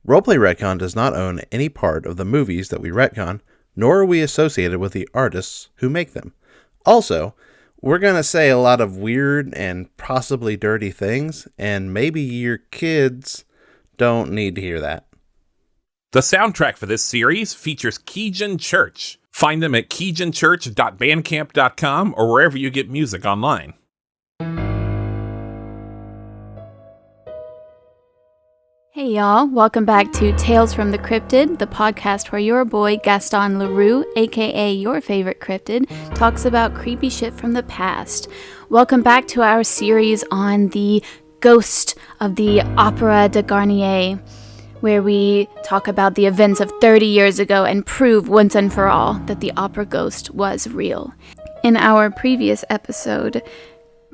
Roleplay Retcon does not own any part of the movies that we retcon, nor are we associated with the artists who make them. Also, we're going to say a lot of weird and possibly dirty things, and maybe your kids don't need to hear that. The soundtrack for this series features Keegan Church. Find them at keeganchurch.bandcamp.com or wherever you get music online. Hey y'all, welcome back to Tales from the Cryptid, the podcast where your boy Gaston Leroux, aka your favorite cryptid, talks about creepy shit from the past. Welcome back to our series on the ghost of the Opera de Garnier, where we talk about the events of 30 years ago and prove once and for all that the opera ghost was real. In our previous episode,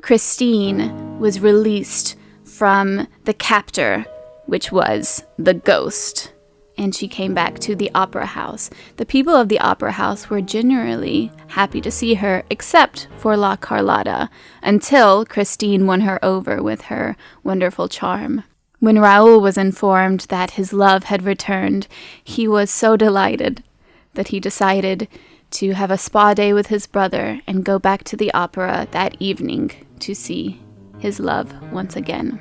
Christine was released from the captor, which was the ghost, and she came back to the opera house. The people of the opera house were generally happy to see her, except for La Carlotta, until Christine won her over with her wonderful charm. When Raoul was informed that his love had returned, he was so delighted that he decided to have a spa day with his brother and go back to the opera that evening to see his love once again.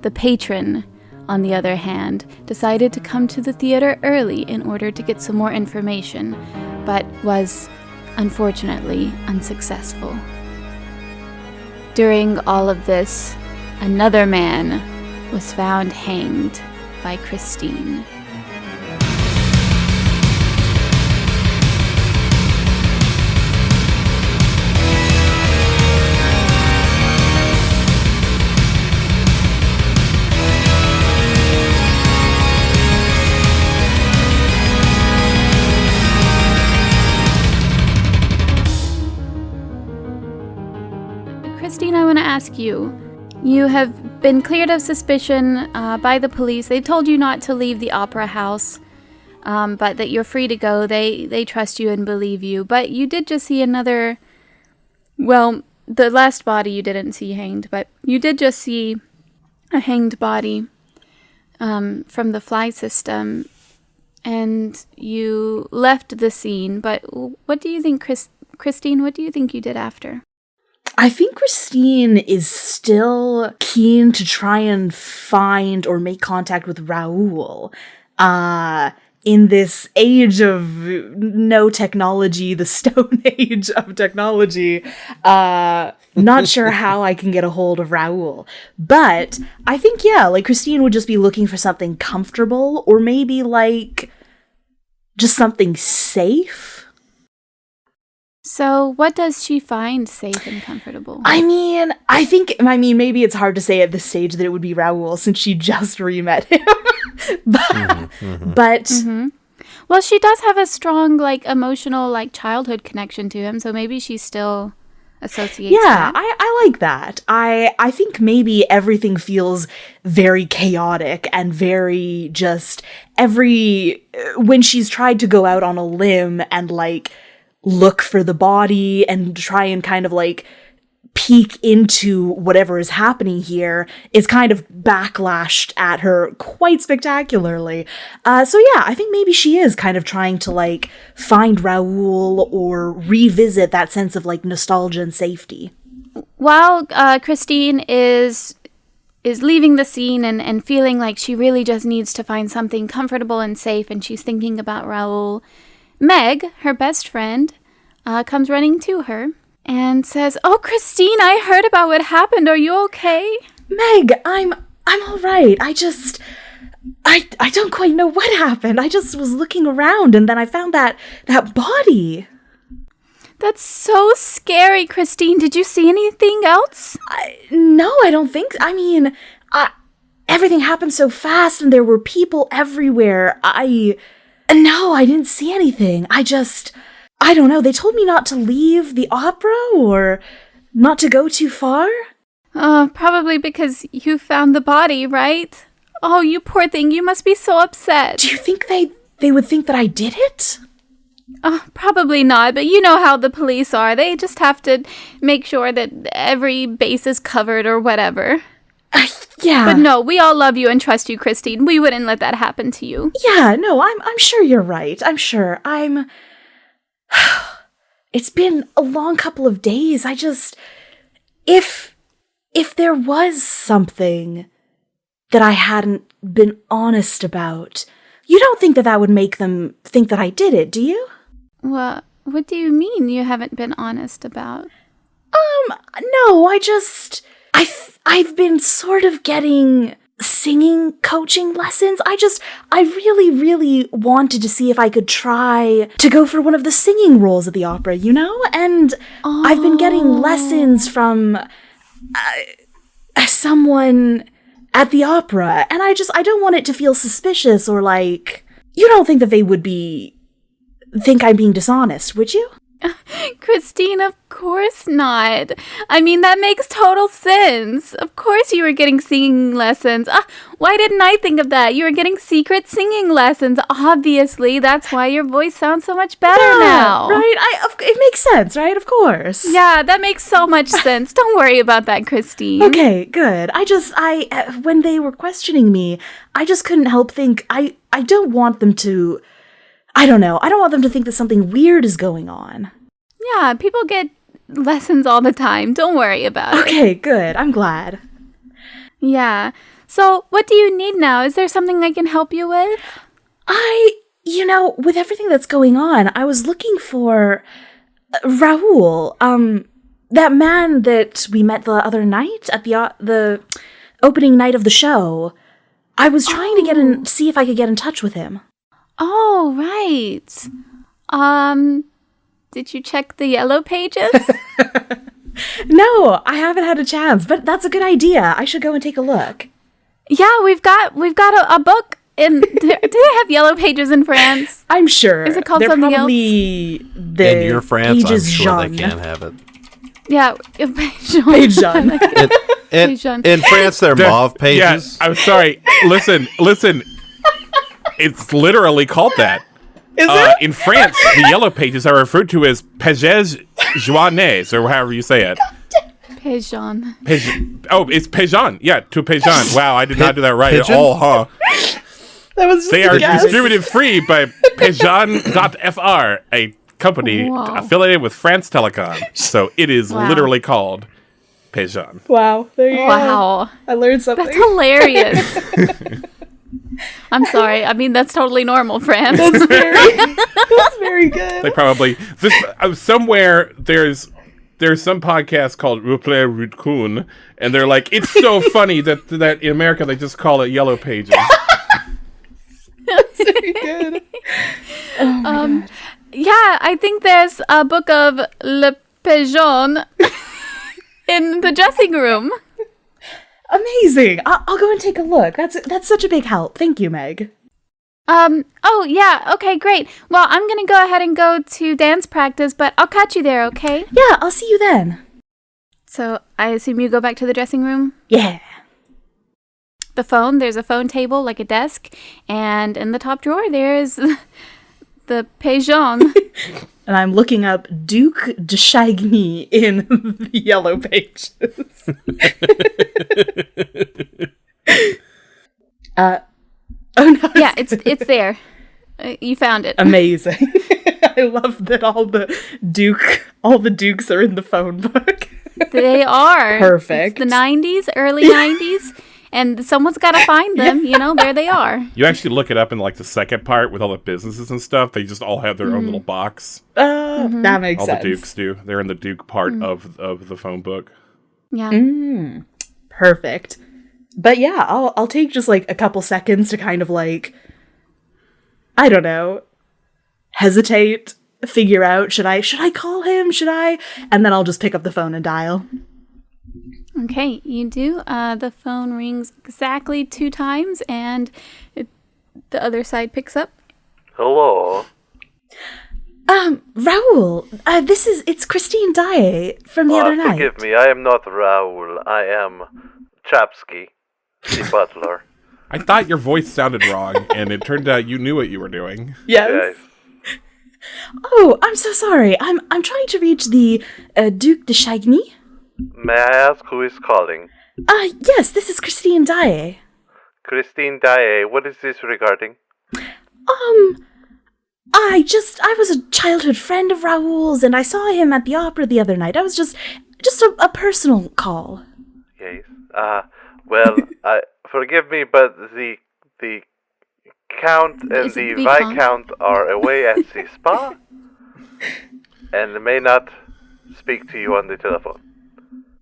The patron, on the other hand, decided to come to the theater early in order to get some more information, but was, unfortunately, unsuccessful. During all of this, another man was found hanged by Christine. Christine, I want to ask you, you have been cleared of suspicion by the police. They told you not to leave the opera house, but that you're free to go. They trust you and believe you. But you did just see another, well, the last body you didn't see hanged, but you did just see a hanged body from the fly system, and you left the scene. But what do you think, Christine, what do you think you did after? I think Christine is still keen to try and find or make contact with Raoul. In this age of no technology, the stone age of technology, not sure how I can get a hold of Raoul. But I think, yeah, like Christine would just be looking for something comfortable, or maybe like just something safe. So what does she find safe and comfortable? I mean, maybe it's hard to say at this stage that it would be Raoul since she just re-met him. But well, she does have a strong, like, emotional, like, childhood connection to him, so maybe she still associates that. I like that. I think maybe everything feels very chaotic and very just when she's tried to go out on a limb and, like, look for the body and try and kind of like peek into whatever is happening here, is kind of backlashed at her quite spectacularly. So yeah, I think maybe she is kind of trying to like find Raoul or revisit that sense of like nostalgia and safety. While Christine is leaving the scene and feeling like she really just needs to find something comfortable and safe, and she's thinking about Raoul, Meg, her best friend, comes running to her and says, "Oh, Christine, I heard about what happened. Are you okay?" Meg, I'm all right. I don't quite know what happened. I just was looking around and then I found that body. That's so scary, Christine. Did you see anything else? No, I don't think. I mean, everything happened so fast and there were people everywhere. No, I didn't see anything. I don't know. They told me not to leave the opera or not to go too far. Probably because you found the body, right? Oh, you poor thing. You must be so upset. Do you think they would think that I did it? Probably not, but you know how the police are. They just have to make sure that every base is covered or whatever. Yeah. But no, we all love you and trust you, Christine. We wouldn't let that happen to you. Yeah, no, I'm sure you're right. I'm sure. It's been a long couple of days. If there was something that I hadn't been honest about, you don't think that would make them think that I did it, do you? Well, what do you mean you haven't been honest about? No, I've been sort of getting singing coaching lessons. I really, really wanted to see if I could try to go for one of the singing roles at the opera, you know? And I've been getting lessons from someone at the opera, and I don't want it to feel suspicious or like, you don't think that they would think I'm being dishonest, would you? Christine, of course not. I mean, that makes total sense. Of course you were getting singing lessons. Why didn't I think of that? You were getting secret singing lessons. Obviously, that's why your voice sounds so much better now. Right? It makes sense, right? Of course. Yeah, that makes so much sense. Don't worry about that, Christine. Okay, good. When they were questioning me, I just couldn't help think, I don't want them to... I don't know. I don't want them to think that something weird is going on. Yeah, people get lessons all the time. Don't worry about it. Okay, good. I'm glad. Yeah. So, what do you need now? Is there something I can help you with? With everything that's going on, I was looking for Raoul. That man that we met the other night at the opening night of the show. I was trying to see if I could get in touch with him. Oh, right. Did you check the yellow pages? No, I haven't had a chance, but that's a good idea. I should go and take a look. Yeah, we've got a book in. Do they have yellow pages in France? I'm sure. Is it called They're something probably else? The in your France, I'm sure Jean. they can't have it. Yeah, Jean. In France, they're mauve pages. Yeah, I'm sorry. Listen. It's literally called that. Is it? In France, the yellow pages are referred to as pages jaunes, or however you say it. Pigeon. It's Pigeon. Yeah, to Pigeon. Wow, I did not do that right Pigeon? at all, huh? That was just They a are guess. distributed free by Pigeon.fr, a company affiliated with France Telecom. So it is literally called Pigeon. Wow. There you go. Wow. I learned something. That's hilarious. I'm sorry. I mean, that's totally normal, France. That's very good. They probably somewhere there's some podcast called Roleplay Retcon, and they're like, it's so funny that in America they just call it yellow pages. That's very good. Oh my God. Yeah, I think there's a book of Le Pigeon in the dressing room. Amazing. I'll go and take a look. That's such a big help. Thank you, Meg. Oh, yeah. Okay, great. Well, I'm going to go ahead and go to dance practice, but I'll catch you there, okay? Yeah, I'll see you then. So, I assume you go back to the dressing room? Yeah. There's a phone table, like a desk, and in the top drawer, there's the Pigeon. And I'm looking up Duc de Chagny in the yellow pages. Oh no! Yeah, it's there. You found it. Amazing. I love that all the dukes are in the phone book. They are. Perfect. It's the 90s, early 90s, and someone's got to find them. You know, there they are. You actually look it up in like the second part with all the businesses and stuff. They just all have their own little box. That makes all sense. the dukes do. They're in the duke part of the phone book. Yeah. Perfect. But yeah, I'll take just like a couple seconds to kind of like, I don't know, hesitate, figure out, should I call him? And then I'll just pick up the phone and dial. Okay, you do. The phone rings exactly 2 times, and the other side picks up. Hello. Raoul, it's Christine Daae from the other night. Forgive me, I am not Raoul. I am Chapsky, the butler. I thought your voice sounded wrong, and it turned out you knew what you were doing. Yes. Oh, I'm so sorry. I'm trying to reach the Duc de Chagny. May I ask who is calling? Yes, this is Christine Daae. Christine Daae, what is this regarding? I was a childhood friend of Raoul's, and I saw him at the opera the other night. I was just a personal call. Yes. Well, forgive me, but the Count and the Viscount are away at the spa, and may not speak to you on the telephone.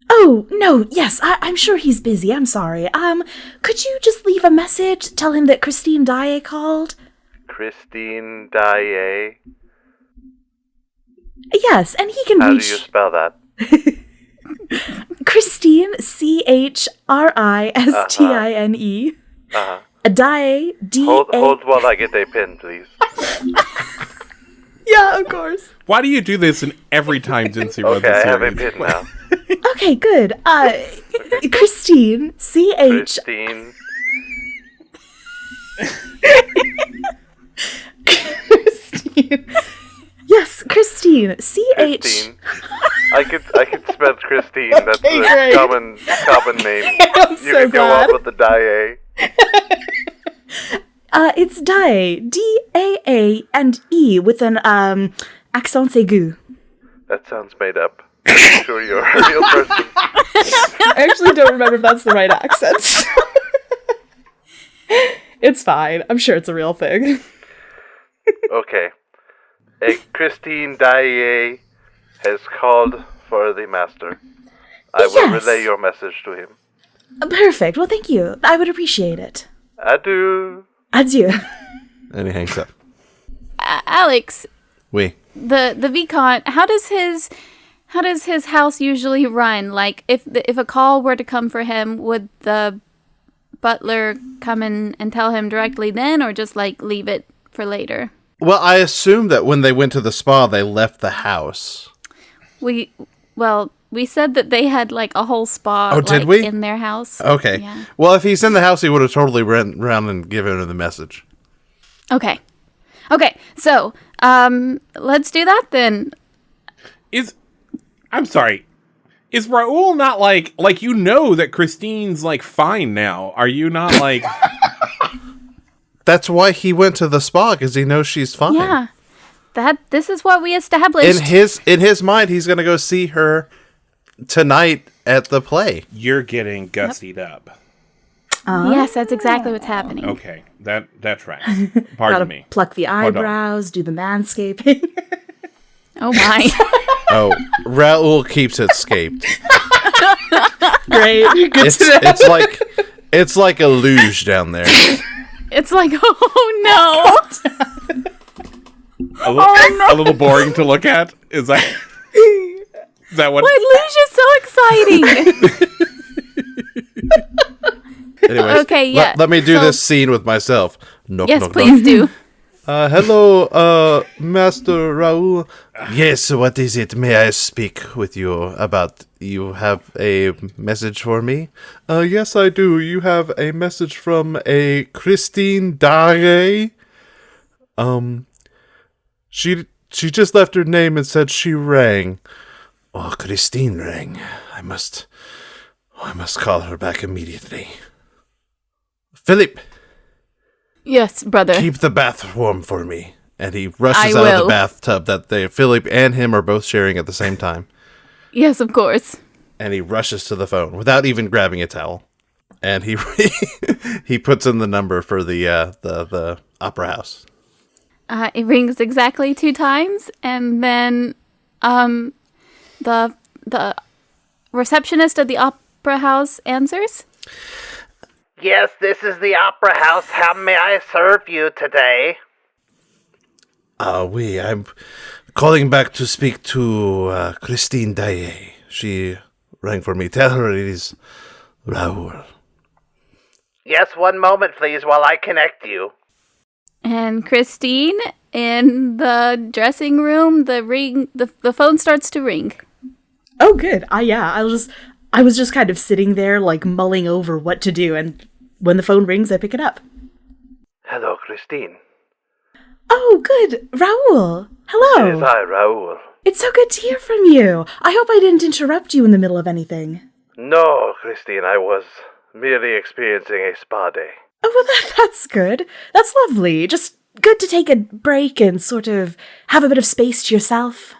Oh, no, yes, I'm sure he's busy. I'm sorry. Could you just leave a message? Tell him that Christine Daae called? Christine Daae? Yes, and he can How reach... do you spell that? Christine, Chrisstine. Daae, D-A... Hold while I get a pen, please. Yeah, of course. Why do you do this in every time Jincy wrote Okay, the I have a series? pen now. Okay, good. Christine, C-H... Christine. Christine. Yes, Christine, C-H... Christine. I could spell Christine. That's Okay, a great. common name. I'm You so can go glad. off with the Daae. It's Daae, D-A-A, and E with an, accent aigu. That sounds made up. I'm sure you're a real person. I actually don't remember if that's the right accent. It's fine. I'm sure it's a real thing. Okay. Christine Daae has called for the master. I will Yes. relay your message to him. Perfect. Well, thank you. I would appreciate it. Adieu. Adieu. And he hangs up. Alex, We. the Vicomte, how does his house usually run? Like, if a call were to come for him, would the butler come in and tell him directly then, or just like leave it for later? Well, I assume that when they went to the spa, they left the house. We said that they had like a whole spa Oh, did we? in their house. Okay. Yeah. Well, if he's in the house, he would have totally ran around and given her the message. Okay. So, let's do that then. I'm sorry. Is Raoul not like you know that Christine's like fine now? Are you not like? That's why he went to the spa, because he knows she's fine. Yeah. This is what we established. In his mind, he's going to go see her tonight at the play. You're getting gussied up. Yes, that's exactly what's happening. Okay, that tracks. Pardon Gotta me. pluck the Hold on. eyebrows, do the manscaping. Oh my. Oh, Raoul keeps it scaped. Great. Good to know. It's like a luge down there. It's like, oh A little boring to look at. Is that what? no. Why, luge is so exciting. Anyways, Okay, yeah. Let me do So- this scene with myself. Knock, Yes, knock, please do. Hello, Master Raoul. Yes, what is it? May I speak with you about? You have a message for me? Yes, I do. You have a message from a Christine Daae. She just left her name and said she rang. Oh, Christine rang. I must call her back immediately. Philip, Yes, brother. keep the bath warm for me. And he rushes I out of will. the bathtub that Philip and him are both sharing at the same time. Yes, of course. And he rushes to the phone without even grabbing a towel. And he he puts in the number for the opera house. It rings exactly 2 times, and then the receptionist at the opera house answers. Yes, this is the Opera House. How may I serve you today? I'm calling back to speak to Christine Daae. She rang for me. Tell her it is Raoul. Yes, one moment, please, while I connect you. And Christine, in the dressing room, the phone starts to ring. Oh, good. I was just kind of sitting there, like, mulling over what to do, and when the phone rings, I pick it up. Hello, Christine. Oh, good. Raoul. Hello. It is I, Raoul. It's so good to hear from you. I hope I didn't interrupt you in the middle of anything. No, Christine, I was merely experiencing a spa day. Oh, well, that's good. That's lovely. Just good to take a break and sort of have a bit of space to yourself.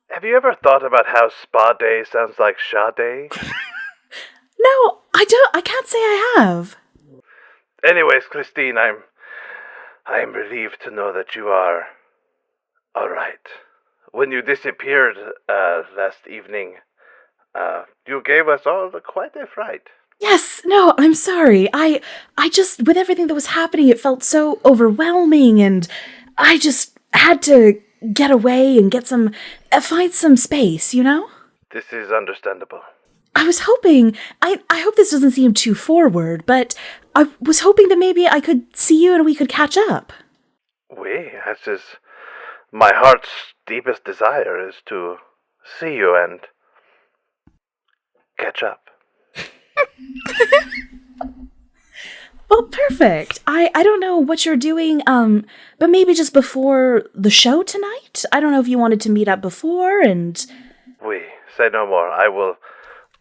Have you ever thought about how spa day sounds like Sha day? No, I can't say I have. Anyways, Christine, I'm relieved to know that you are all right. When you disappeared last evening, you gave us all quite a fright. Yes, no, I'm sorry. I just, with everything that was happening, it felt so overwhelming, and I just had to get away and find some space, you know? This is understandable. I was hoping, I hope this doesn't seem too forward, but I was hoping that maybe I could see you and we could catch up. That's just my heart's deepest desire is to see you and catch up. Well, perfect. I don't know what you're doing, but maybe just before the show tonight? I don't know if you wanted to meet up before and... Say no more. I will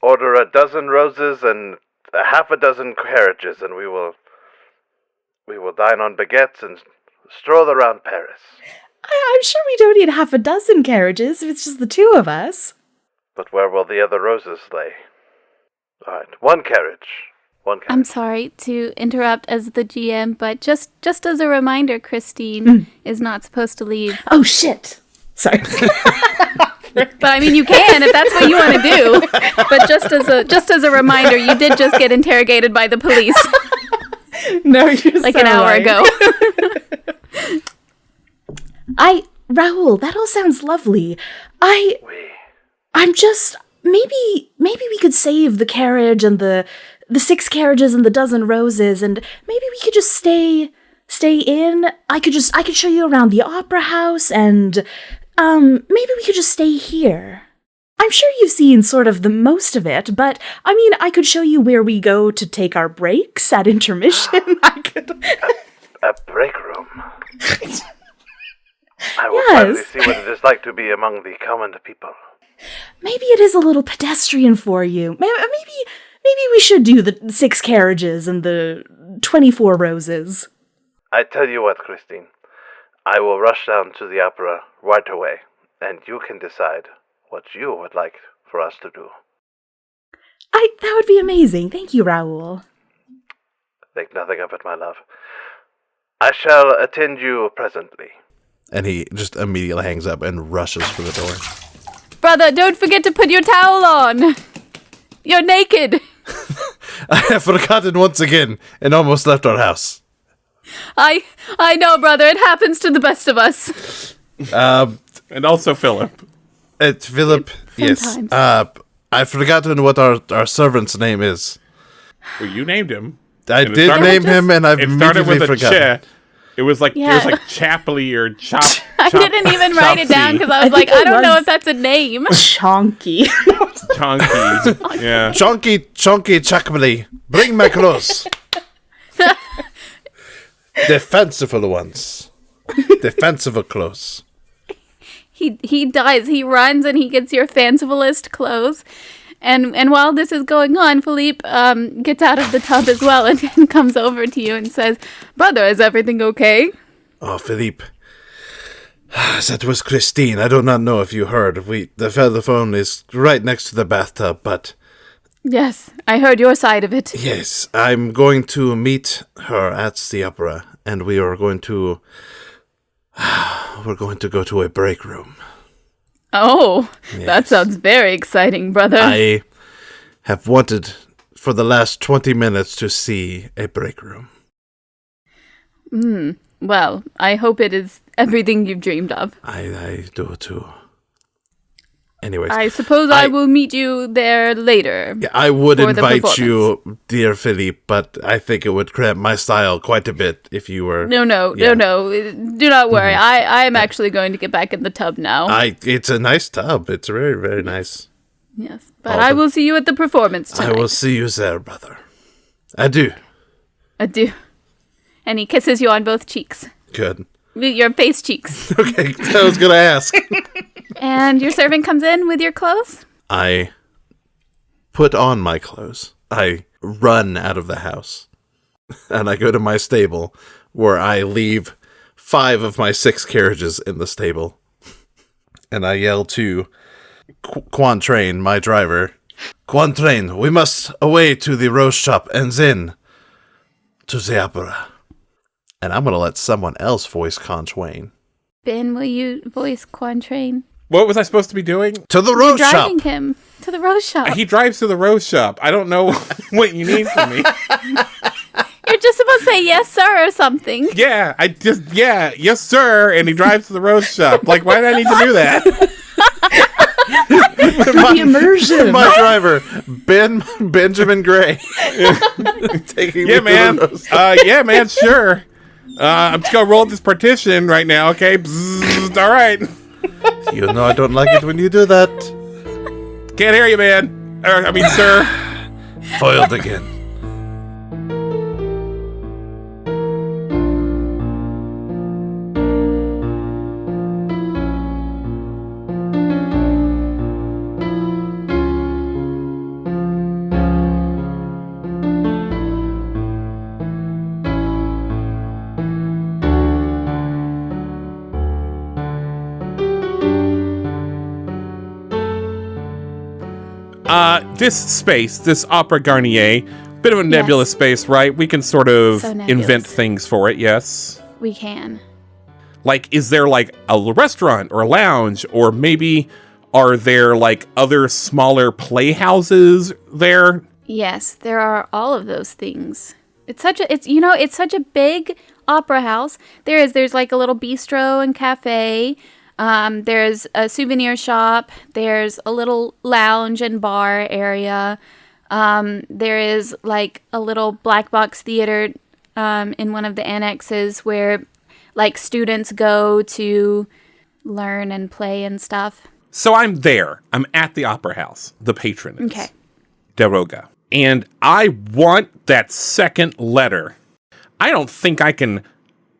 order a dozen roses and a half a dozen carriages, and we will dine on baguettes and stroll around Paris. I'm sure we don't need half a dozen carriages if it's just the two of us. But where will the other roses lay? All right, one carriage. I'm sorry to interrupt as the GM, but just as a reminder, Christine is not supposed to leave. Oh, shit. Sorry. But I mean, you can if that's what you want to do. But just as a reminder, you did just get interrogated by the police. No, you're like so an hour right. ago. Raoul, that all sounds lovely. I'm just maybe we could save the carriage and the 6 carriages and the dozen roses, and maybe we could just stay in. I could show you around the opera house, and maybe we could just stay here. I'm sure you've seen sort of the most of it, but I mean, I could show you where we go to take our breaks at intermission. A break room. I will finally see what it is like to be among the common people. Maybe it is a little pedestrian for you. Maybe we should do the 6 carriages and the 24 roses. I tell you what, Christine. I will rush down to the opera right away, and you can decide what you would like for us to do. That would be amazing. Thank you, Raoul. Think nothing of it, my love. I shall attend you presently. And he just immediately hangs up and rushes for the door. Brother, don't forget to put your towel on. You're naked. I have forgotten once again and almost left our house. I know, brother. It happens to the best of us. And also Philip. It's Philip. Yes. Sometimes. I've forgotten what our servant's name is. Well, you named him. I did name him, and I've It started immediately with a forgotten. Ch. It was like Yeah. Chapley or Chop. I didn't even write it down because I was like, I don't know if that's a name. Chonky. Chonky. Yeah. Chonky Chakbly, bring my clothes. The fanciful ones. The fanciful clothes. He dies. He runs and he gets your fancifulest clothes. And while this is going on, Philippe gets out of the tub as well and comes over to you and says, "Brother, is everything okay?" Oh, Philippe. That was Christine. I do not know if you heard. The phone is right next to the bathtub, but... Yes, I heard your side of it. Yes, I'm going to meet her at the opera, and we are going to... We're going to go to a break room. Oh, Yes. that sounds very exciting, brother. I have wanted for the last 20 minutes to see a break room. Well, I hope it is everything you've dreamed of. I do too. Anyways, I suppose I will meet you there later. Yeah, I would for the invite you, dear Philippe, but I think it would cramp my style quite a bit if you were... No. Do not worry. I am actually going to get back in the tub now. It's a nice tub. It's very, very nice. Yes, but I will see you at the performance tonight. I will see you there, brother. Adieu. Adieu. And he kisses you on both cheeks. Good. Your face cheeks. Okay, I was going to ask. And your servant comes in with your clothes? I put on my clothes. I run out of the house. And I go to my stable, where I leave 5 of my 6 carriages in the stable. And I yell to Quantrain, my driver, Quantrain, we must away to the roast shop and then to the opera. And I'm going to let someone else voice Quantrain. Ben, will you voice Quantrain? What was I supposed to be doing? To the roast shop! Driving him to the roast shop. He drives to the roast shop. I don't know what you need from me. You're just supposed to say yes, sir, or something. Yeah, yes, sir. And he drives to the roast shop. Like, why did I need to do that? The immersion. My driver, Benjamin Gray. Taking me to the roast shop. Yeah, man, sure. I'm just gonna roll this partition right now, okay? Bzzz, all right. You know I don't like it when you do that. Can't hear you, man. Sir. Foiled again. This space, this Opera Garnier, bit of a nebulous space, right? We can sort of invent things for it, yes? We can. Like, is there like a restaurant or a lounge, or maybe are there like other smaller playhouses there? Yes, there are all of those things. It's such a big opera house. There's like a little bistro and cafe. There's a souvenir shop. There's a little lounge and bar area. There is like a little black box theater in one of the annexes where like students go to learn and play and stuff. So I'm there. I'm at the opera house. The patron is. Okay. Daroga. And I want that second letter. I don't think I can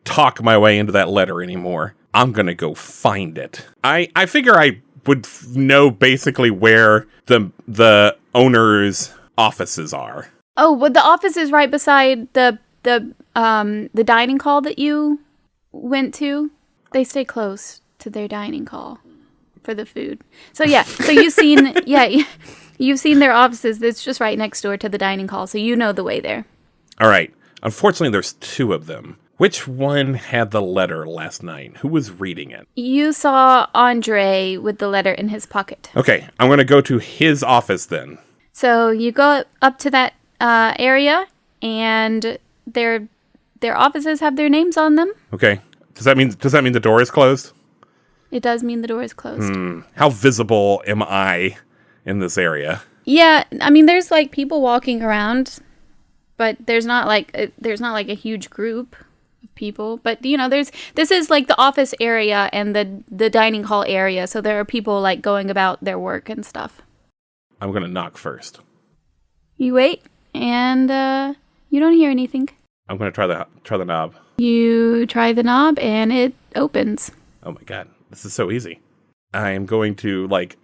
talk my way into that letter anymore. I'm going to go find it. I figure I would know basically where the owner's offices are. Oh, well, the office is right beside the dining hall that you went to. They stay close to their dining hall for the food. So yeah, so you've seen their offices. It's just right next door to the dining hall, so you know the way there. All right. Unfortunately, there's 2 of them. Which one had the letter last night? Who was reading it? You saw Andre with the letter in his pocket. Okay, I'm going to go to his office then. So you go up to that area, and their offices have their names on them. Okay. Does that mean the door is closed? It does mean the door is closed. How visible am I in this area? Yeah, I mean, there's like people walking around, but there's not like a huge group of people. But this is like the office area and the dining hall area, so there are people like going about their work and stuff. I'm gonna knock first. You wait, and you don't hear anything. I'm gonna try the knob. You try the knob, and it opens. Oh my god, this is so easy. I am going to like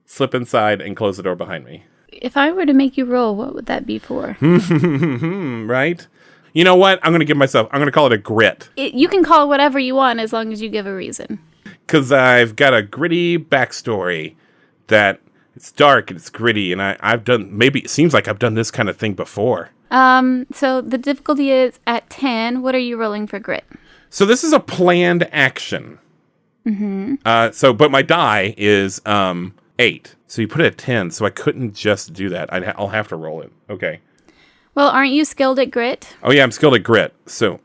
slip inside and close the door behind me. If I were to make you roll, what would that be for? Right? You know what? I'm going to call it a grit. You can call it whatever you want as long as you give a reason. Because I've got a gritty backstory that it's dark and it's gritty, and it seems like I've done this kind of thing before. So the difficulty is at 10. What are you rolling for grit? So this is a planned action. Mm-hmm. But my die is 8. So you put it at 10, so I couldn't just do that. I'll have to roll it. Okay. Well, aren't you skilled at grit? Oh yeah, I'm skilled at grit. So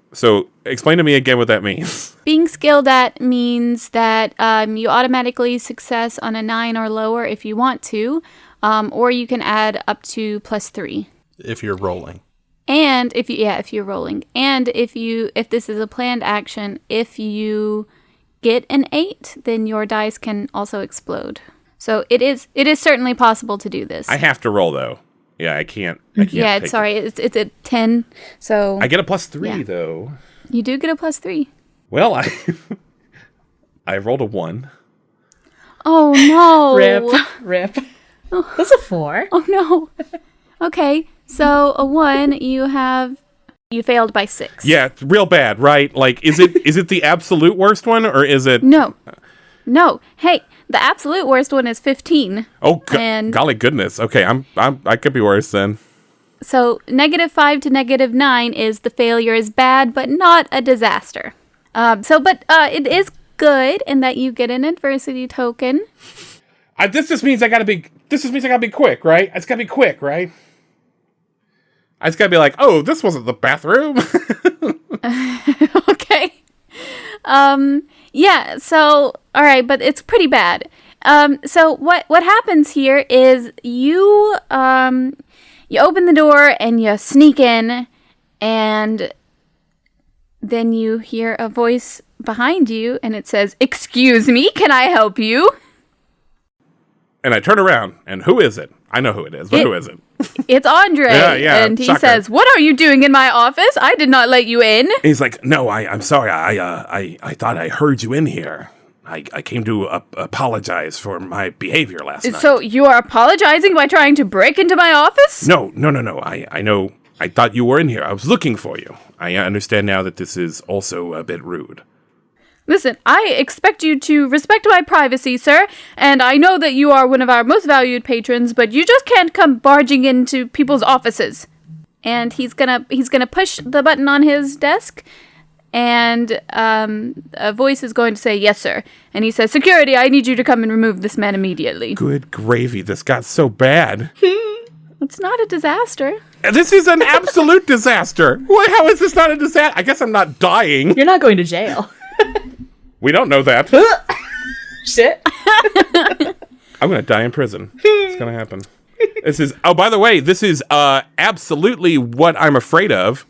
explain to me again what that means. Being skilled at means that you automatically success on a 9 or lower if you want to, or you can add up to +3 if you're rolling. And if you're rolling, and if this is a planned action, if you get an 8, then your dice can also explode. So it is certainly possible to do this. I have to roll though. Yeah, I can't. Yeah, it's a 10. So I get a +3 though. You do get a +3. Well, I rolled a 1. Oh no! Rip. That's a 4. Oh no. Okay, so a 1, you failed by 6. Yeah, it's real bad, right? Like, is it the absolute worst one, or is it? No. Hey, the absolute worst one is 15. Oh, and golly goodness. Okay, I could be worse then. So -5 to -9 is the failure is bad, but not a disaster. It is good in that you get an adversity token. This just means I gotta be quick, right? It's gotta be quick, right? I just gotta be like, oh, this wasn't the bathroom. Okay. Yeah, so, alright, but it's pretty bad. So what happens here is you open the door and you sneak in, and then you hear a voice behind you, and it says, "Excuse me, can I help you?" And I turn around, and who is it? I know who it is, but who is it? It's Andre, and he says, "What are you doing in my office? I did not let you in." He's like, "No, I'm sorry. I thought I heard you in here. I came to apologize for my behavior last night." So you are apologizing by trying to break into my office? No. I know. I thought you were in here. I was looking for you. I understand now that this is also a bit rude. Listen, I expect you to respect my privacy, sir, and I know that you are one of our most valued patrons, but you just can't come barging into people's offices. And he's gonna push the button on his desk, and a voice is going to say, "Yes, sir." And he says, "Security, I need you to come and remove this man immediately." Good gravy, this got so bad. It's not a disaster. This is an absolute disaster. How is this not a disaster? I guess I'm not dying. You're not going to jail. We don't know that. Shit. I'm going to die in prison. It's going to happen. By the way, this is absolutely what I'm afraid of.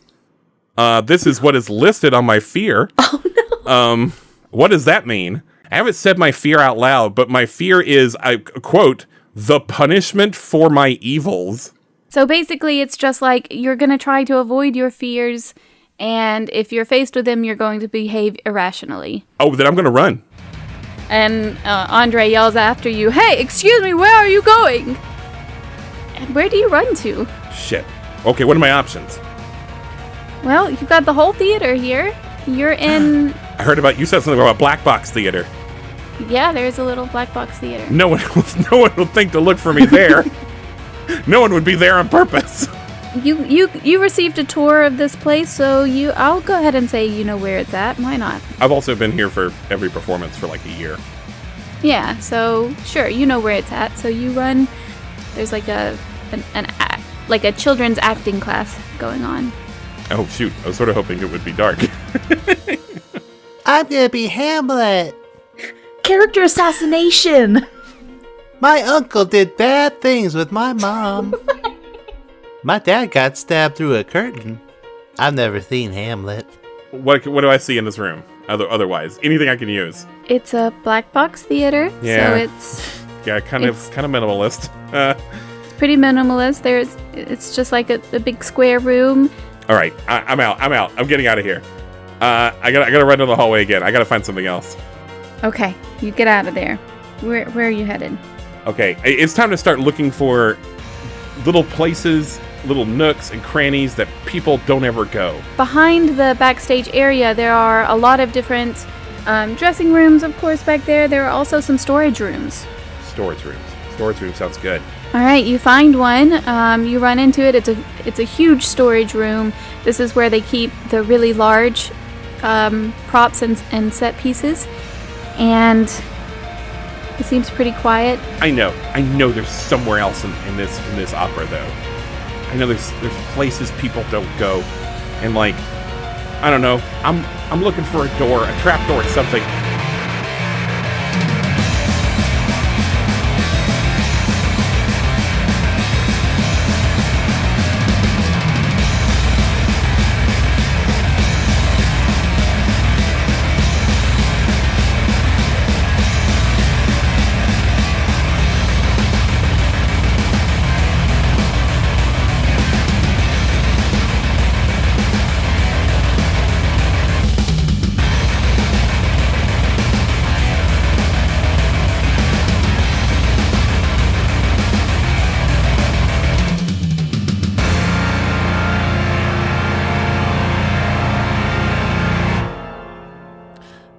This is what is listed on my fear. Oh, no. What does that mean? I haven't said my fear out loud, but my fear is, I quote, "the punishment for my evils." So basically, it's just like you're going to try to avoid your fears, and if you're faced with them, you're going to behave irrationally. Oh, then I'm going to run. And Andre yells after you, "Hey, excuse me, where are you going?" And where do you run to? Shit. Okay, what are my options? Well, you've got the whole theater here. You're in... I heard you said something about Black Box Theater. Yeah, there's a little black box theater. No one will think to look for me there. No one would be there on purpose. You received a tour of this place, so I'll go ahead and say you know where it's at. Why not? I've also been here for every performance for like a year. Yeah, so sure, you know where it's at. So you run. There's like a children's acting class going on. Oh shoot! I was sort of hoping it would be dark. I'm gonna be Hamlet. Character assassination. My uncle did bad things with my mom. My dad got stabbed through a curtain. I've never seen Hamlet. What do I see in this room? Otherwise, anything I can use. It's a black box theater, yeah. So it's kind of minimalist. It's pretty minimalist. It's just like a big square room. All right, I'm out. I'm getting out of here. I gotta run down the hallway again. I gotta find something else. Okay, you get out of there. Where are you headed? Okay, it's time to start looking for little places, little nooks and crannies that people don't ever go. Behind the backstage area, there are a lot of different dressing rooms, of course, back there. There are also some storage rooms. Storage room sounds good. All right, you find one. You run into it. It's a huge storage room. This is where they keep the really large props and set pieces. And it seems pretty quiet. I know there's somewhere else in this opera though. I know there's places people don't go. And like, I don't know. I'm looking for a door, a trap door, something.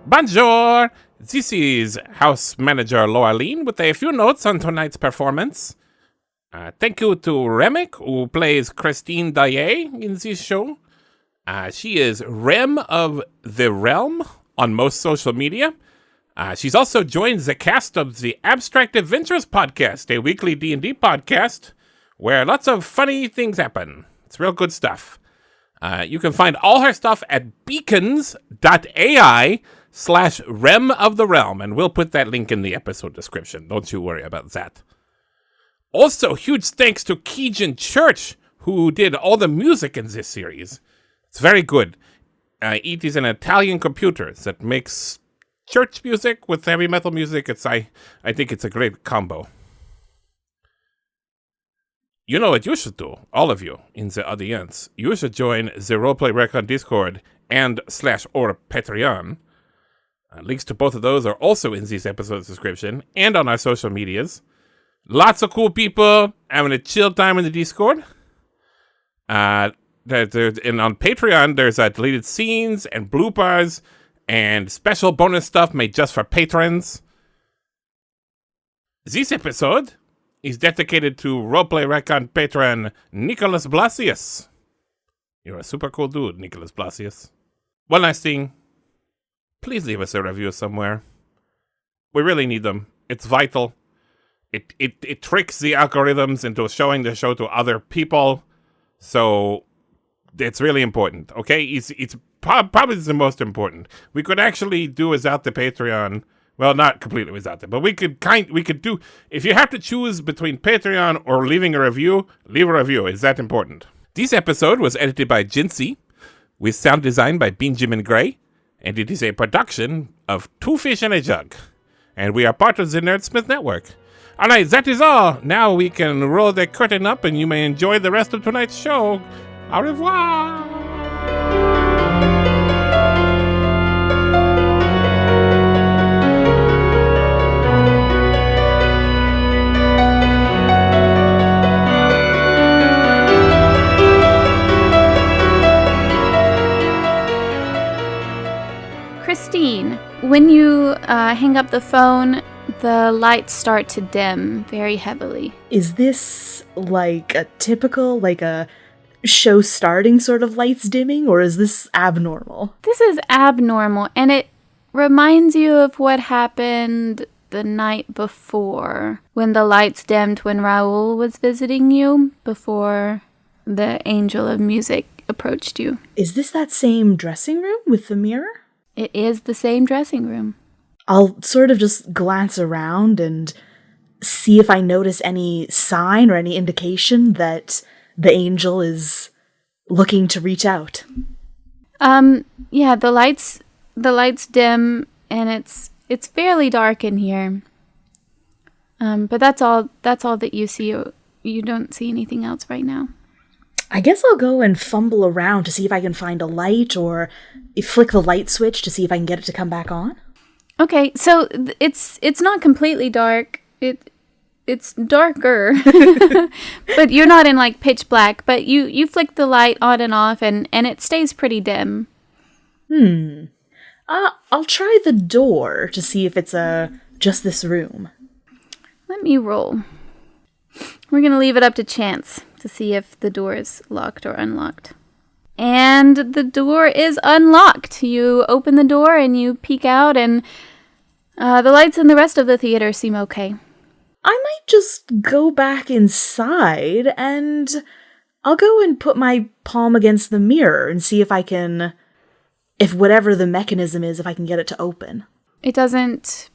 Bonjour! This is House Manager Laureline with a few notes on tonight's performance. Thank you to Remick, who plays Christine Daae in this show. She is Rem of the Realm on most social media. She's also joined the cast of the Abstract Adventures podcast, a weekly D&D podcast, where lots of funny things happen. It's real good stuff. You can find all her stuff at beacons.ai/Rem of the Realm, and we'll put that link in the episode description. Don't you worry about that. Also, huge thanks to Keegan Church, who did all the music in this series. It's very good. It is an Italian computer that makes church music with heavy metal music. I think it's a great combo. You know what you should do, all of you in the audience. You should join the Roleplay Retcon Discord and /or Patreon. Links to both of those are also in this episode's description and on our social medias. Lots of cool people having a chill time in the Discord. And on Patreon, there's deleted scenes and bloopers and special bonus stuff made just for patrons. This episode is dedicated to Roleplay Retcon patron Nicholas Blasius. You're a super cool dude, Nicholas Blasius. One last thing. Please leave us a review somewhere. We really need them. It's vital. It tricks the algorithms into showing the show to other people. So it's really important, okay? It's probably the most important. We could actually do without the Patreon. Well, not completely without it, but we could do, if you have to choose between Patreon or leaving a review, leave a review. It's that important. This episode was edited by Jinsey, with sound design by Benjamin Gray, and it is a production of Two Fish and a Jug. And we are part of the Nerdsmith Network. All right, that is all. Now we can roll the curtain up and you may enjoy the rest of tonight's show. Au revoir! Christine, when you hang up the phone, the lights start to dim very heavily. Is this like a typical, like a show starting sort of lights dimming, or is this abnormal? This is abnormal, and it reminds you of what happened the night before, when the lights dimmed when Raoul was visiting you, before the Angel of Music approached you. Is this that same dressing room with the mirror? It is the same dressing room. I'll sort of just glance around and see if I notice any sign or any indication that the angel is looking to reach out. Yeah, the lights dim, and it's fairly dark in here. But that's all that you see. You don't see anything else right now. I guess I'll go and fumble around to see if I can find a light, or flick the light switch to see if I can get it to come back on. Okay, so it's not completely dark. It's darker, but you're not in like pitch black. But you flick the light on and off, and it stays pretty dim. I'll try the door to see if it's just this room. Let me roll. We're gonna leave it up to chance to see if the door is locked or unlocked. And the door is unlocked. You open the door and you peek out, and the lights in the rest of the theater seem okay. I might just go back inside, and I'll go and put my palm against the mirror and see if I can, if whatever the mechanism is, if I can get it to open. It doesn't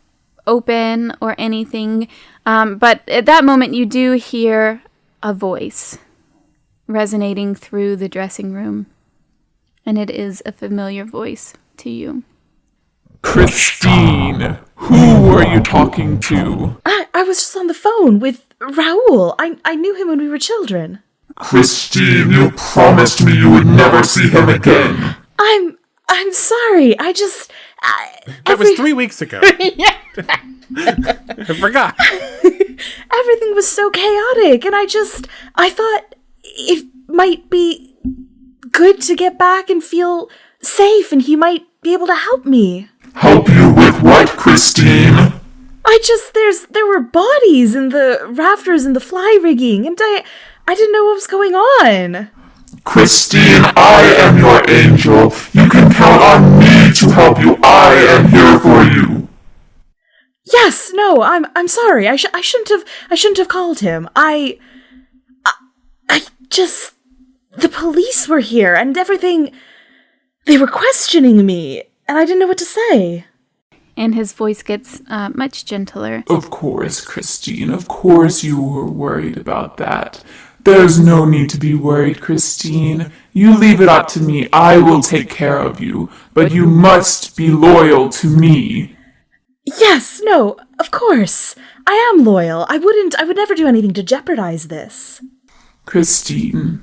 open or anything, but at that moment you do hear a voice resonating through the dressing room, and it is a familiar voice to you. Christine, who were you talking to? I was just on the phone with Raoul. I knew him when we were children. Christine, you promised me you would never see him again. I'm sorry. I just... That was 3 weeks ago. Yeah. I forgot. Everything was so chaotic, and I thought it might be good to get back and feel safe, and he might be able to help me. Help you with what, Christine? There were bodies in the rafters and the fly rigging, and I didn't know what was going on. Christine, I am your angel. You can count on me to help you. I am here for you. Yes, no, I'm sorry. I shouldn't have called him. I just, the police were here and everything. They were questioning me, and I didn't know what to say. And his voice gets much gentler. Of course, Christine. Of course you were worried about that. There's no need to be worried, Christine. You leave it up to me. I will take care of you. But you must be loyal to me. Yes, no, of course. I am loyal. I would never do anything to jeopardize this. Christine,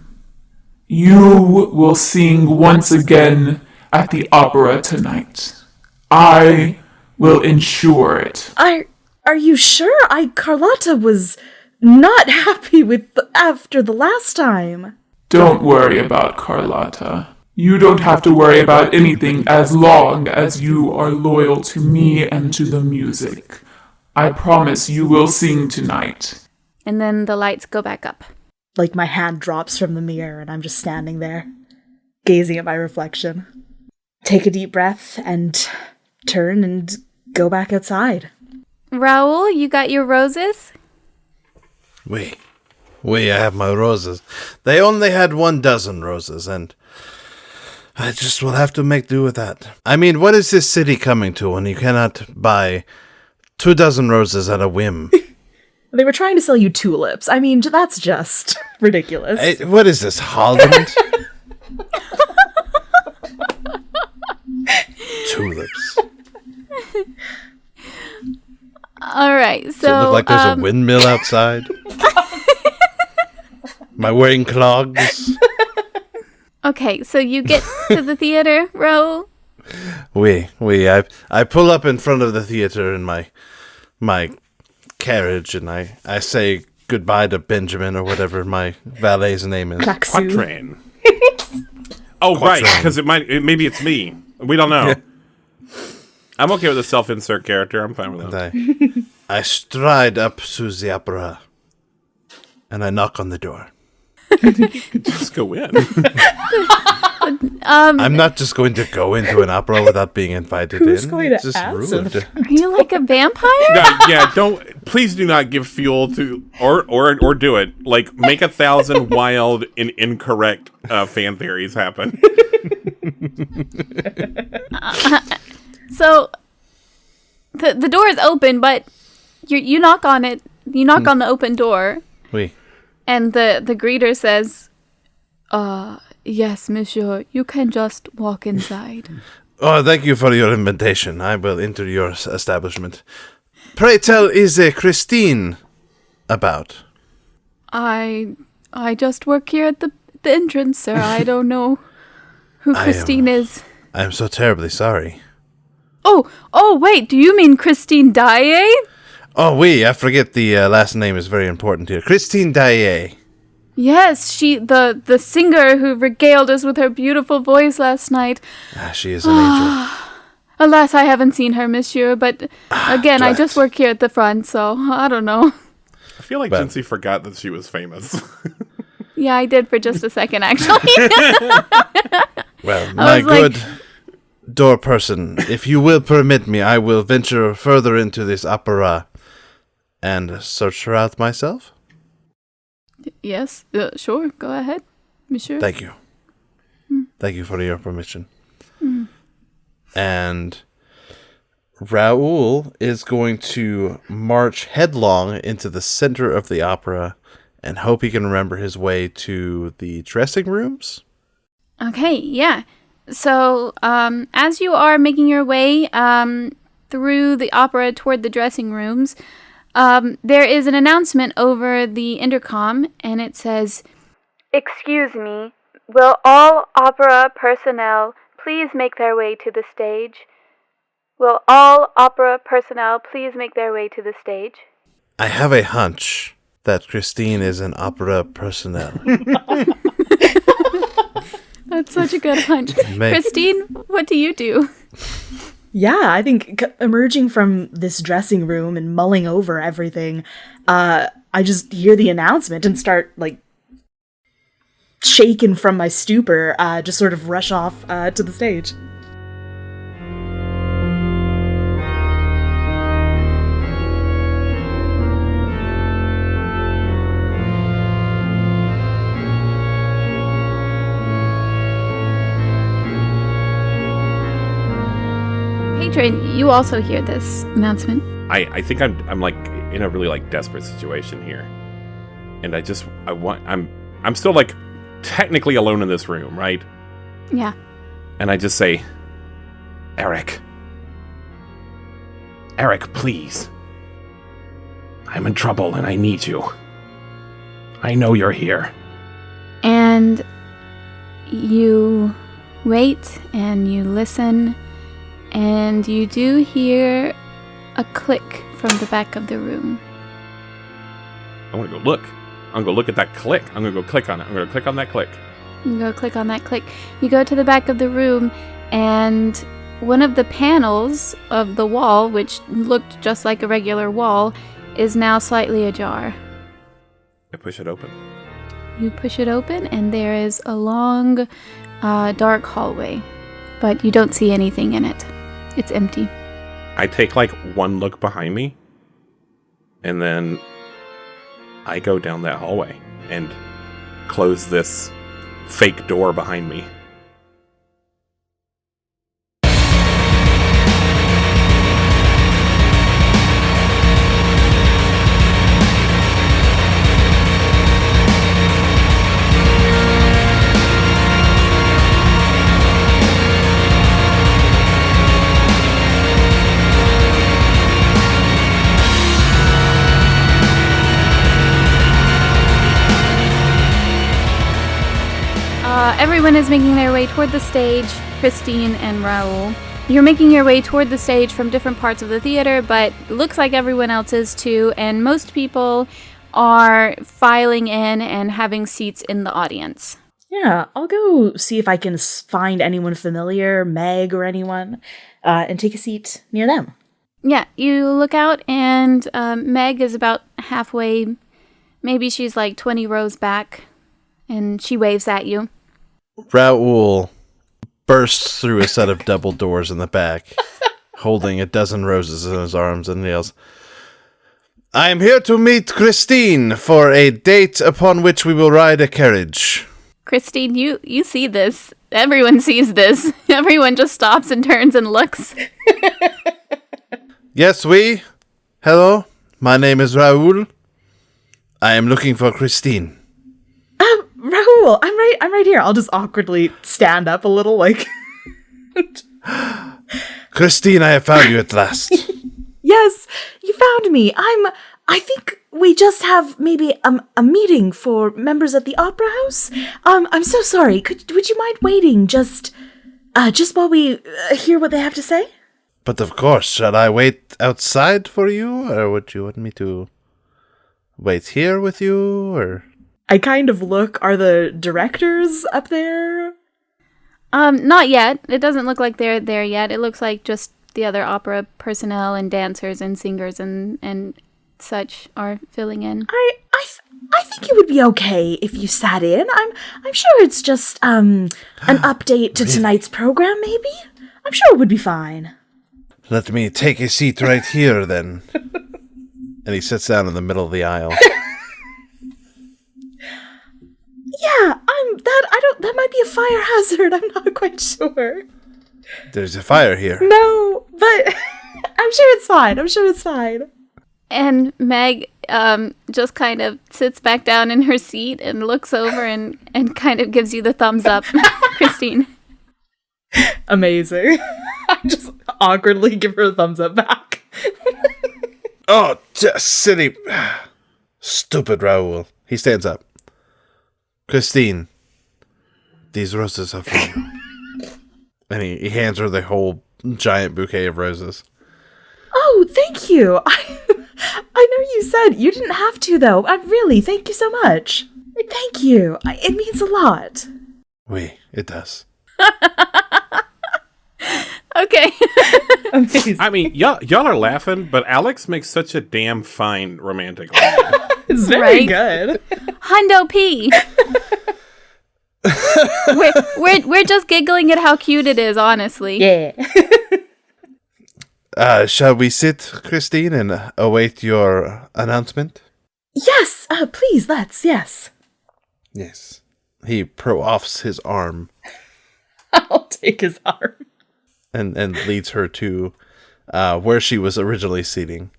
you will sing once again at the opera tonight. I will ensure it. Are you sure? Carlotta was not happy with after the last time. Don't worry about Carlotta. You don't have to worry about anything as long as you are loyal to me and to the music. I promise you will sing tonight. And then the lights go back up. Like my hand drops from the mirror and I'm just standing there, gazing at my reflection. Take a deep breath and turn and go back outside. Raoul, you got your roses? I have my roses. They only had 12 roses, and I just will have to make do with that. I mean, what is this city coming to when you cannot buy 24 roses at a whim? They were trying to sell you tulips. I mean, that's just ridiculous. Hey, what is this, Holland? Tulips. All right, so... Does it look like there's a windmill outside? Am I wearing clogs? Okay, so you get to the theater, Raoul? I pull up in front of the theater in my carriage, and I say goodbye to Benjamin, or whatever my valet's name is. Patron. Oh, right, because maybe it's me. We don't know. Yeah. I'm okay with a self-insert character. I'm fine with that. I stride up to the opera, and I knock on the door. I think you could just go in. I'm not just going to go into an opera without being invited Who's in. going It's to just ask rude. Are you like a vampire? Yeah, please do not give fuel to, or do it. Like, make 1,000 wild and incorrect fan theories happen. So, the door is open, but you knock on it. You knock on the open door. Oui. And the greeter says, yes, monsieur, you can just walk inside. Oh, thank you for your invitation. I will enter your establishment. Pray tell, is Christine about? I just work here at the entrance, sir. I don't know who Christine is. I am so terribly sorry. Oh, wait, do you mean Christine Daae? Oh, oui, I forget the last name is very important here. Christine Daae. Yes, she, the singer who regaled us with her beautiful voice last night. She is an angel. Alas, I haven't seen her, monsieur, but again, I just work here at the front, so I don't know. I feel like Jinsey forgot that she was famous. Yeah, I did for just a second, actually. Well, my good door person, if you will permit me, I will venture further into this opera and search her out myself. Yes, sure, go ahead, monsieur. Thank you. Thank you for your permission. And Raoul is going to march headlong into the center of the opera and hope he can remember his way to the dressing rooms. Okay, yeah. So, as you are making your way through the opera toward the dressing rooms, there is an announcement over the intercom, and it says, "Excuse me, will all opera personnel please make their way to the stage? Will all opera personnel please make their way to the stage?" I have a hunch that Christine is an opera personnel. That's such a good hunch. Christine, what do you do? Yeah, I think emerging from this dressing room and mulling over everything, I just hear the announcement and start, like, shaken from my stupor, just sort of rush off to the stage. Patron, you also hear this announcement. I think I'm like in a really like desperate situation here. And I'm still like technically alone in this room, right? Yeah. And I just say, Eric, please. I'm in trouble and I need you. I know you're here. And you wait and you listen, and you do hear a click from the back of the room. I want to go look. I'm going to go look at that click. I'm going to go click on it. I'm going to click on that click. You go click on that click. You go to the back of the room, and one of the panels of the wall, which looked just like a regular wall, is now slightly ajar. I push it open. You push it open, and there is a long, dark hallway, but you don't see anything in it. It's empty. I take like one look behind me, and then I go down that hallway and close this fake door behind me. Everyone is making their way toward the stage, Christine and Raoul. You're making your way toward the stage from different parts of the theater, but looks like everyone else is too, and most people are filing in and having seats in the audience. Yeah, I'll go see if I can find anyone familiar, Meg or anyone, and take a seat near them. Yeah, you look out, and Meg is about halfway, maybe she's like 20 rows back, and she waves at you. Raoul bursts through a set of double doors in the back, holding a dozen roses in his arms, and yells, I am here to meet Christine for a date upon which we will ride a carriage. Christine, you see this. Everyone sees this. Everyone just stops and turns and looks. Yes, we. Hello, my name is Raoul. I am looking for Christine. Raoul, I'm right here. I'll just awkwardly stand up a little, like. Christine, I have found you at last. Yes, you found me. I think we just have maybe a meeting for members at the Opera House. I'm so sorry. Would you mind waiting just while we hear what they have to say? But of course, shall I wait outside for you, or would you want me to wait here with you, or? I kind of look. Are the directors up there? Not yet. It doesn't look like they're there yet. It looks like just the other opera personnel and dancers and singers and such are filling in. I think it would be okay if you sat in. I'm sure it's just an update to tonight's program, maybe? I'm sure it would be fine. Let me take a seat right here, then. And he sits down in the middle of the aisle. Yeah, that might be a fire hazard. I'm not quite sure. There's a fire here. No, but I'm sure it's fine. And Meg just kind of sits back down in her seat and looks over and kind of gives you the thumbs up, Christine. Amazing. I just awkwardly give her a thumbs up back. Oh, just silly. Stupid Raoul. He stands up. Christine, these roses are for you. And he hands her the whole giant bouquet of roses. Oh, thank you. I know you said you didn't have to, though. Really, thank you so much. Thank you. It means a lot. Oui, it does. Okay. Amazing. I mean, y'all are laughing, but Alex makes such a damn fine romantic lead. It's very Right? good. Hundo P. we're just giggling at how cute it is, honestly. Yeah. Shall we sit, Christine, and await your announcement? Yes, please, let's, yes. Yes. He pro-offs his arm I'll take his arm. and leads her to where she was originally seating.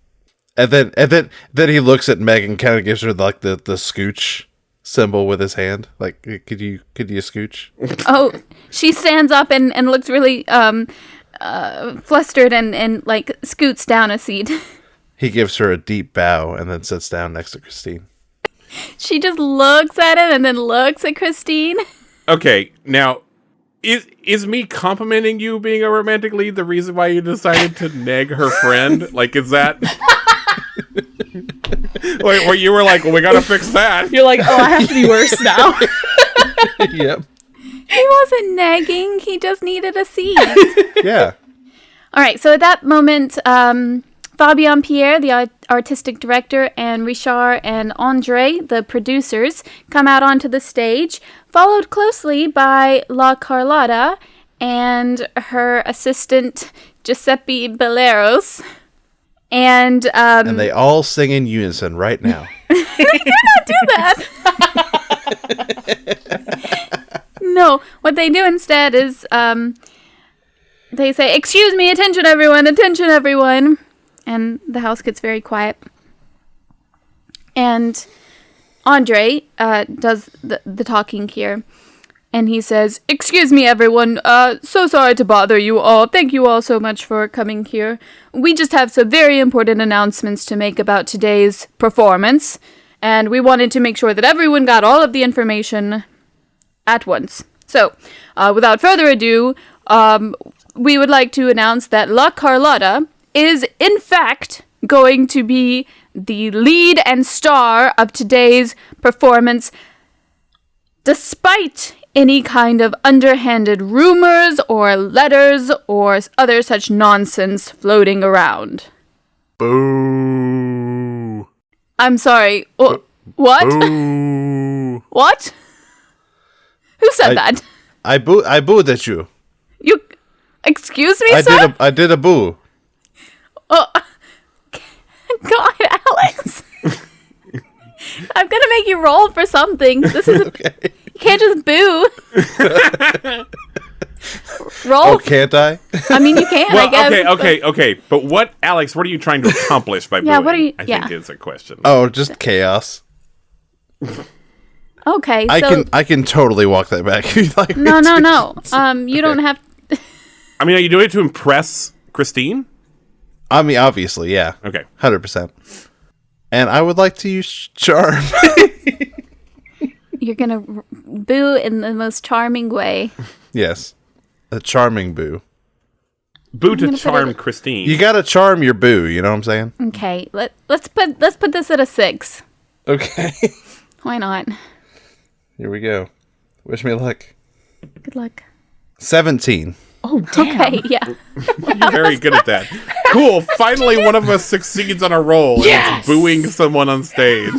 And then he looks at Meg and kind of gives her like the scooch symbol with his hand. Like, could you scooch? Oh, she stands up and looks really flustered and like scoots down a seat. He gives her a deep bow and then sits down next to Christine. She just looks at him and then looks at Christine. Okay, now, is me complimenting you being a romantic lead the reason why you decided to neg her friend? Like, is that... where you were like, well, we gotta fix that. You're like, oh, I have to be worse now. Yep. He wasn't nagging. He just needed a seat. Yeah. All right, so at that moment, Fabien Pierre, the artistic director, and Richard and Andre, the producers, come out onto the stage, followed closely by La Carlotta and her assistant, Giuseppe Belleros. And they all sing in unison right now. they do not do that. No, what they do instead is they say, "Excuse me, attention everyone, attention everyone." And the house gets very quiet. And Andre does the talking here. And he says, "Excuse me, everyone. So sorry to bother you all. Thank you all so much for coming here. We just have some very important announcements to make about today's performance. And we wanted to make sure that everyone got all of the information at once. So, without further ado, we would like to announce that La Carlotta is, in fact, going to be the lead and star of today's performance, despite any kind of underhanded rumors or letters or other such nonsense floating around." Boo. I'm sorry. What? Boo. What? Who said that? I booed at you. You... Excuse me, sir? I did a boo. Oh, God, Alex. I'm gonna make you roll for something. This is Okay. You can't just boo. Roll. Oh, can't I? I mean, you can. I guess. Okay. But what, Alex? What are you trying to accomplish by Yeah, booing? what are you- I yeah. think is a question. Oh, just chaos. Okay, I can totally walk that back. If you'd like me no. to. You don't have. I mean, are you doing it to impress Christine? I mean, obviously, yeah. Okay. 100%. And I would like to use charm. You're gonna boo in the most charming way. Yes. A charming boo. Boo to gonna put charm it- Christine. You gotta charm your boo, you know what I'm saying? Okay, let's put this at a 6. Okay. Why not? Here we go. Wish me luck. Good luck. 17. Oh, damn. Okay, yeah. You're very good at that. Cool. Finally, one of us succeeds on a roll. And Yes! it's booing someone on stage.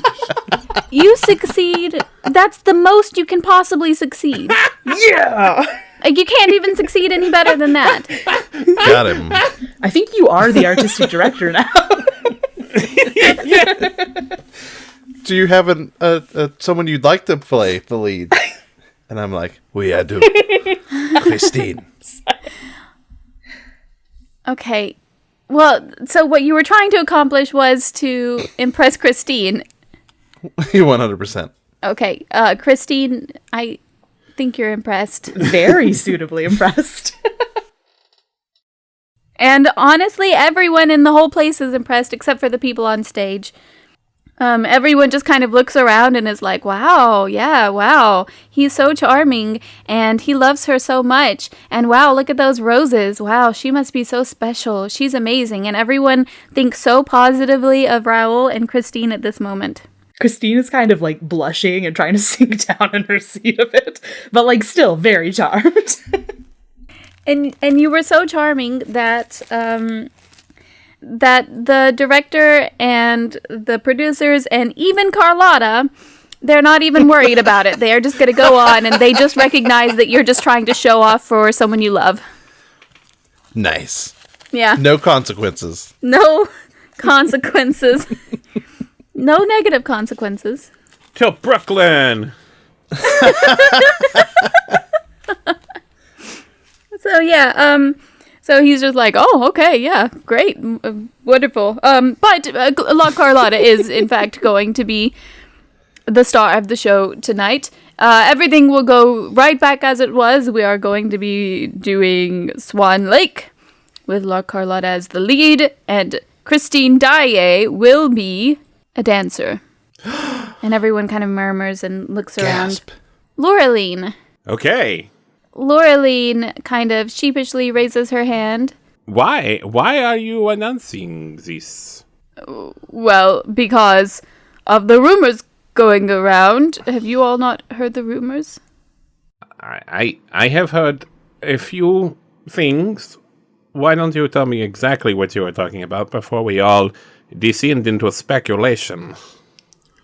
You succeed. That's the most you can possibly succeed. Yeah! Like, you can't even succeed any better than that. Got him. I think you are the artistic director now. Do you have someone you'd like to play the lead? And I'm like, oui, I do. Christine. Okay. Well, so what you were trying to accomplish was to impress Christine. 100%. Okay, Christine, I think you're impressed. Very suitably impressed. And honestly, everyone in the whole place is impressed except for the people on stage. Everyone just kind of looks around and is like, wow, yeah, wow. He's so charming and he loves her so much. And wow, look at those roses. Wow, she must be so special. She's amazing. And everyone thinks so positively of Raoul and Christine at this moment. Christine is kind of like blushing and trying to sink down in her seat a bit, but like still very charmed. And you were so charming that that the director and the producers and even Carlotta, they're not even worried about it. They are just going to go on, and they just recognize that you're just trying to show off for someone you love. Nice. Yeah. No consequences. No consequences. No negative consequences. To Brooklyn. So yeah, so he's just like, oh, okay, yeah, great, wonderful. But La Carlotta is in fact going to be the star of the show tonight. Everything will go right back as it was. We are going to be doing Swan Lake with La Carlotta as the lead, and Christine Daae will be a dancer. And everyone kind of murmurs and looks around. Laureline. Okay. Laureline kind of sheepishly raises her hand. Why? Why are you announcing this? Well, because of the rumors going around. Have you all not heard the rumors? I have heard a few things. Why don't you tell me exactly what you were talking about before we all descend into speculation?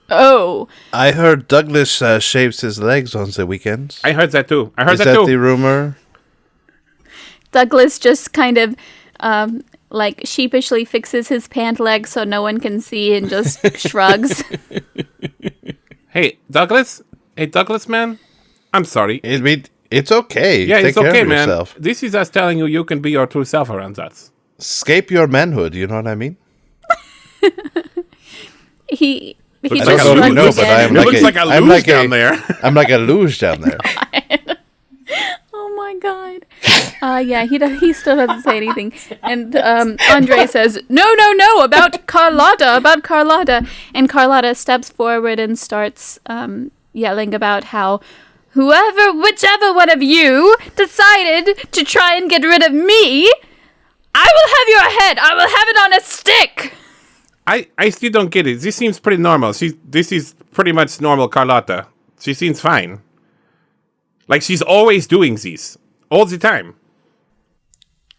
Oh. I heard Douglas shaves his legs on the weekends. I heard that too. Is that the rumor? Douglas just kind of, like, sheepishly fixes his pant leg so no one can see and just shrugs. Hey, Douglas? Hey, Douglas, man? I'm sorry. It's okay. Yeah, Take it's care okay, of man. yourself. This is us telling you can be your true self around us. Escape your manhood, you know what I mean? He Looks just like a shrugs luge. No, but I am again. It looks like a luge down there. I'm like a luge down there. Oh my god. Yeah, he still doesn't say anything. And Andre says, no, about Carlotta. And Carlotta steps forward and starts yelling about how whichever one of you decided to try and get rid of me, I will have your head. I will have it on a stick. I still don't get it. This seems pretty normal. This is pretty much normal Carlotta. She seems fine. Like, she's always doing this. All the time.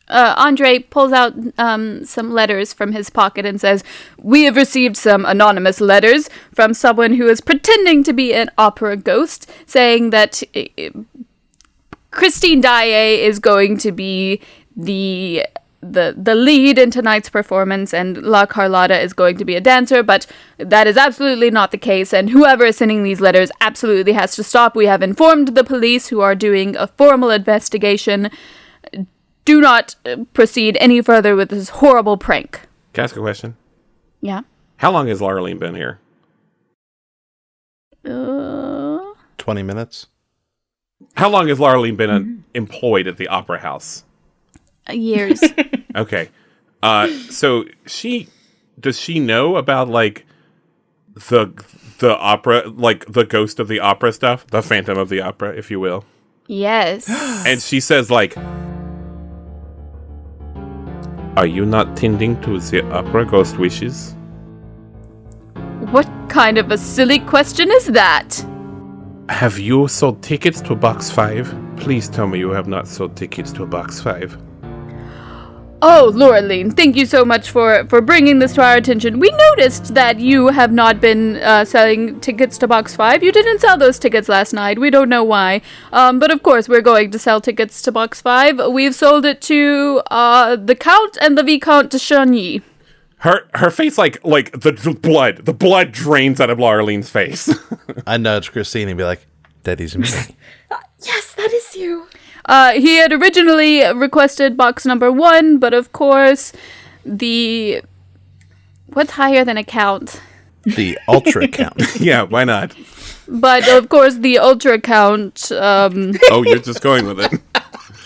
Andre pulls out some letters from his pocket and says, we have received some anonymous letters from someone who is pretending to be an opera ghost, saying that Christine Daae is going to be the lead in tonight's performance, and La Carlotta is going to be a dancer, but that is absolutely not the case, and whoever is sending these letters absolutely has to stop. We have informed the police, who are doing a formal investigation. Do not proceed any further with this horrible prank. Can I ask a question? Yeah. How long has Laureline been here? 20 minutes. How long has Laureline been employed at the Opera House? Years. Okay. So does she know about, like, the opera, like, the ghost of the opera stuff? The Phantom of the Opera, if you will. Yes. And she says, like, are you not tending to the opera ghost wishes? What kind of a silly question is that? Have you sold tickets to Box 5? Please tell me you have not sold tickets to Box 5. Oh, Laureline, thank you so much for bringing this to our attention. We noticed that you have not been selling tickets to Box 5. You didn't sell those tickets last night. We don't know why. But of course, we're going to sell tickets to Box 5. We've sold it to the Count and the Vicomte de Chagny. Her face, like the blood drains out of Laureline's face. I nudge Christine and be like, Daddy's me. Yes, that is you. He had originally requested box number 1, but of course, what's higher than a count? The ultra count. Yeah, why not? But of course, the ultra count. Oh, you're just going with it.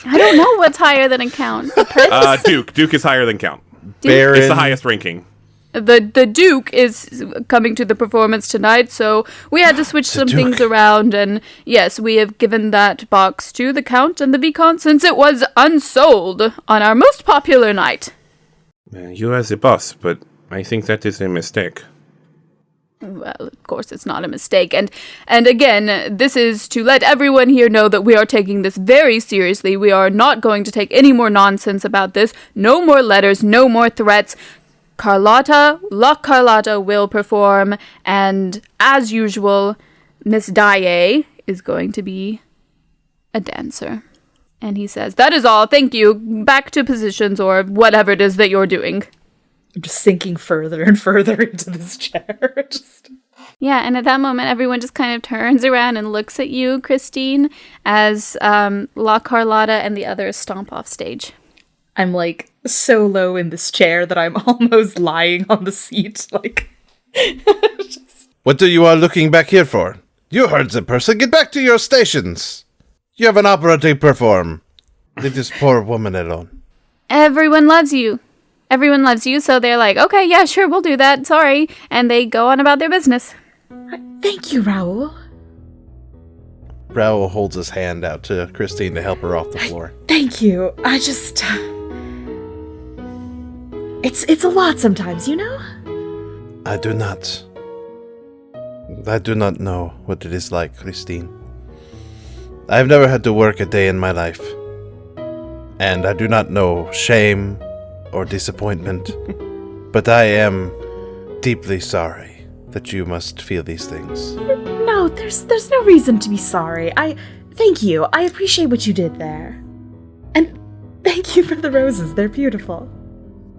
I don't know what's higher than a count. The prince? Duke is higher than Count. Baron. It's the highest ranking. The Duke is coming to the performance tonight, so we had to switch some things around, and yes, we have given that box to the Count and the Vicomte since it was unsold on our most popular night. You are the boss, but I think that is a mistake. Well, of course, it's not a mistake. And again, this is to let everyone here know that we are taking this very seriously. We are not going to take any more nonsense about this. No more letters, no more threats. La Carlotta will perform, and as usual, Miss Daae is going to be a dancer. And he says, that is all, thank you. Back to positions or whatever it is that you're doing. I'm just sinking further and further into this chair. Yeah, and at that moment, everyone just kind of turns around and looks at you, Christine, as La Carlotta and the others stomp off stage. I'm like so low in this chair that I'm almost lying on the seat. Like, What are you all looking back here for? You heard the person. Get back to your stations. You have an opera to perform. Leave this poor woman alone. Everyone loves you. Everyone loves you, so they're like, okay, yeah, sure, we'll do that, sorry. And they go on about their business. thank you, Raoul. Raoul holds his hand out to Christine to help her off the floor. Thank you. I just... It's a lot sometimes, you know? I do not know what it is like, Christine. I've never had to work a day in my life. And I do not know shame or disappointment. But I am deeply sorry that you must feel these things. No, there's no reason to be sorry. Thank you. I appreciate what you did there. And thank you for the roses. They're beautiful.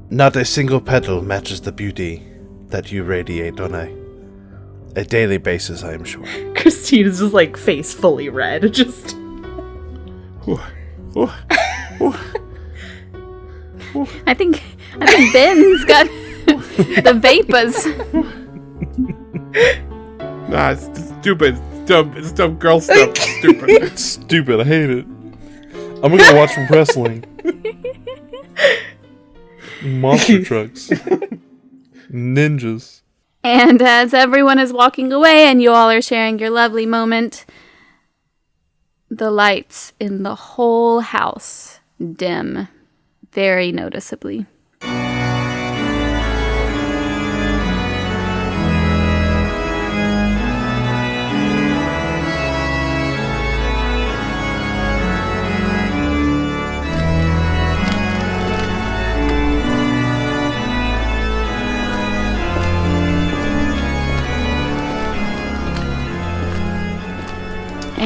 Not a single petal matches the beauty that you radiate on a daily basis, I am sure. Christine is just like face fully red. Just... I think Ben's got the vapors. Nah, it's stupid. It's dumb girl stuff. Stupid. It's stupid. I hate it. I'm gonna watch wrestling. Monster trucks. Ninjas. And as everyone is walking away and you all are sharing your lovely moment, the lights in the whole house dim very noticeably.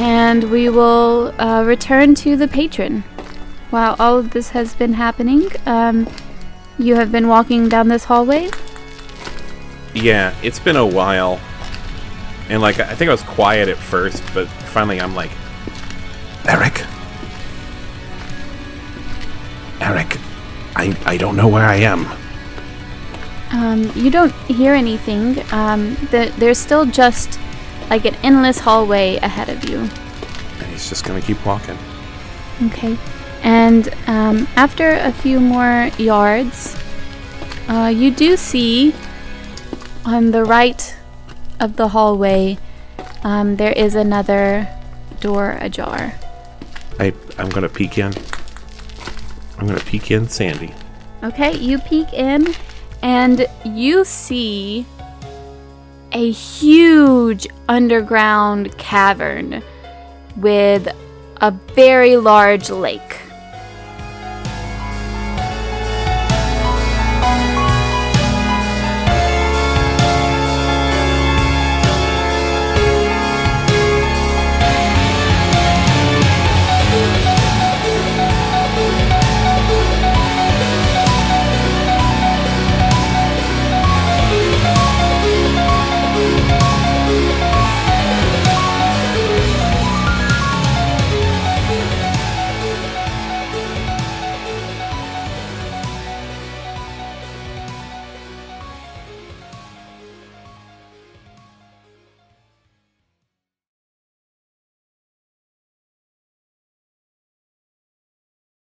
And we will return to the patron. While all of this has been happening, you have been walking down this hallway? Yeah, it's been a while. And I think I was quiet at first, but finally I'm like, Eric, I don't know where I am. You don't hear anything. There's still just like an endless hallway ahead of you. And he's just gonna keep walking. Okay. And after a few more yards, you do see on the right of the hallway, there is another door ajar. I'm gonna peek in. Sandy. Okay, you peek in, and you see a huge underground cavern with a very large lake.